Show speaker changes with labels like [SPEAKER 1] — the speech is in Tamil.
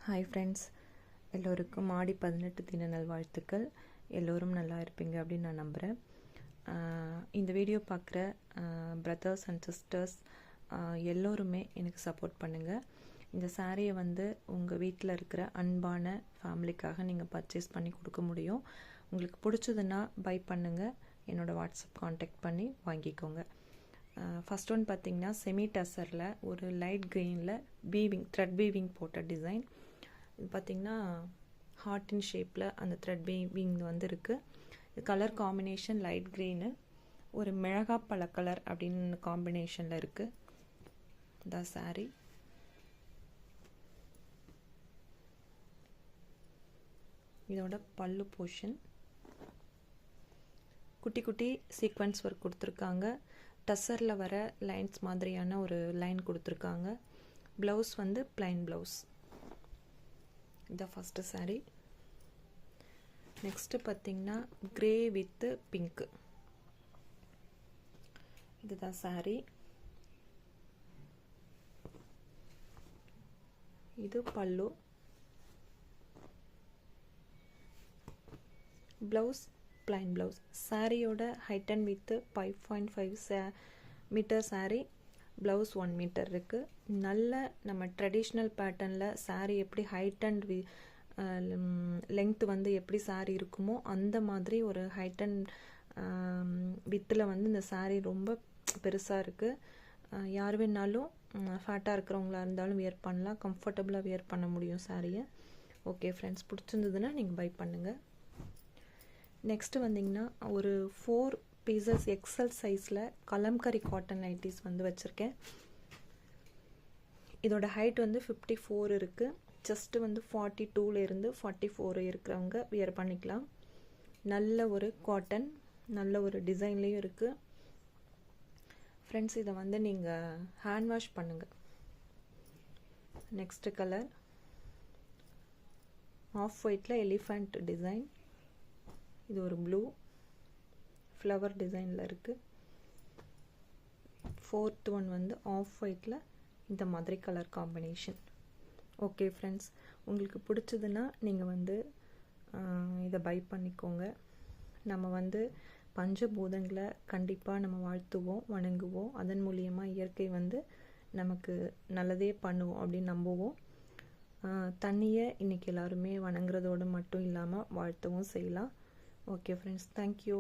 [SPEAKER 1] ஹாய் ஃப்ரெண்ட்ஸ், எல்லோருக்கும் ஆடி 18 தின நல்வாழ்த்துக்கள். எல்லோரும் நல்லா இருப்பீங்க அப்படின்னு நான் நம்புகிறேன். இந்த வீடியோ பார்க்குற பிரதர்ஸ் அண்ட் சிஸ்டர்ஸ் எல்லோருமே எனக்கு சப்போர்ட் பண்ணுங்கள். இந்த சாரியை உங்கள் வீட்டில் இருக்கிற அன்பான ஃபேமிலிக்காக நீங்கள் பர்ச்சேஸ் பண்ணி கொடுக்க முடியும். உங்களுக்கு பிடிச்சதுன்னா பை பண்ணுங்கள். என்னோடய வாட்ஸ்அப் காண்டாக்ட் பண்ணி வாங்கிக்கோங்க. ஃபஸ்ட் ஒன் பார்த்திங்கன்னா செமி டசரில் ஒரு லைட் க்ரீனில் த்ரெட் வீவிங் போட்ட டிசைன். இது பார்த்திங்கன்னா ஹார்ட்டின் ஷேப்பில் அந்த த்ரெட் வீவிங் இருக்குது. இது கலர் காம்பினேஷன் லைட் க்ரீனு, ஒரு மிளகாப்பழ கலர் அப்படின்னு காம்பினேஷனில் இருக்குது. இந்த சாரீ இதோட பல்லு போர்ஷன் குட்டி குட்டி சீக்வன்ஸ் ஒர்க் கொடுத்துருக்காங்க. டசரில் வர லைன்ஸ் மாதிரியான ஒரு லைன் கொடுத்துருக்காங்க. Blouse plain blouse. இதான் ஃபஸ்ட்டு சாரீ. நெக்ஸ்ட்டு பார்த்திங்கன்னா க்ரே வித்து பிங்க்கு. இதுதான் சாரீ. இது பல்லு. Blouse plain blouse. சாரியோட height and with 5.5 metre sari. Blouse 1 metre இருக்குது. நல்ல நம்ம ட்ரெடிஷ்னல் பேட்டர்னில் சாரீ எப்படி ஹைட் அண்ட் லெங்க்த் எப்படி சாரீ இருக்குமோ அந்த மாதிரி ஒரு ஹைட் அண்ட் வித்தில் இந்த சாரீ ரொம்ப பெருசாக இருக்குது. யார் வேணாலும் ஃபேட்டாக இருக்கிறவங்களா இருந்தாலும் வியர் பண்ணலாம். கம்ஃபர்டபுளாக வியர் பண்ண முடியும் சாரியை. ஓகே ஃப்ரெண்ட்ஸ், பிடிச்சிருந்ததுன்னா நீங்கள் பை பண்ணுங்கள். நெக்ஸ்ட்டு வந்திங்கன்னா ஒரு 4 பீசஸ் எக்ஸல் சைஸில் கலம்கரி காட்டன் நைட்டிஸ் வச்சுருக்கேன். இதோட ஹைட் 54 இருக்குது. செஸ்ட்டு 42லேருந்து 44 இருக்கிறவங்க வியர் பண்ணிக்கலாம். நல்ல ஒரு காட்டன், நல்ல ஒரு டிசைன்லேயும் இருக்குது. ஃப்ரெண்ட்ஸ், இதை நீங்கள் ஹேண்ட் வாஷ் பண்ணுங்கள். நெக்ஸ்ட்டு கலர் ஆஃப் ஒயிட்டில் எலிஃபண்ட் டிசைன். இது ஒரு ப்ளூ ஃப்ளவர் டிசைனில் இருக்குது. ஃபோர்த் ஒன் ஆஃப் ஒயிட்டில் இந்த மாதிரி கலர் காம்பினேஷன். ஓகே ஃப்ரெண்ட்ஸ், உங்களுக்கு பிடிச்சதுன்னா நீங்கள் இதை பை பண்ணிக்கோங்க. நம்ம பஞ்சபூதங்களை கண்டிப்பாக நம்ம வாழ்த்துவோம், வணங்குவோம். அதன் மூலியமாக இயற்கை நமக்கு நல்லதே பண்ணுவோம் அப்படின்னு நம்புவோம். தண்ணியை இன்றைக்கி எல்லாருமே வணங்குறதோடு மட்டும் இல்லாமல் வாழ்த்தவும் செய்யலாம். Okay friends, thank you.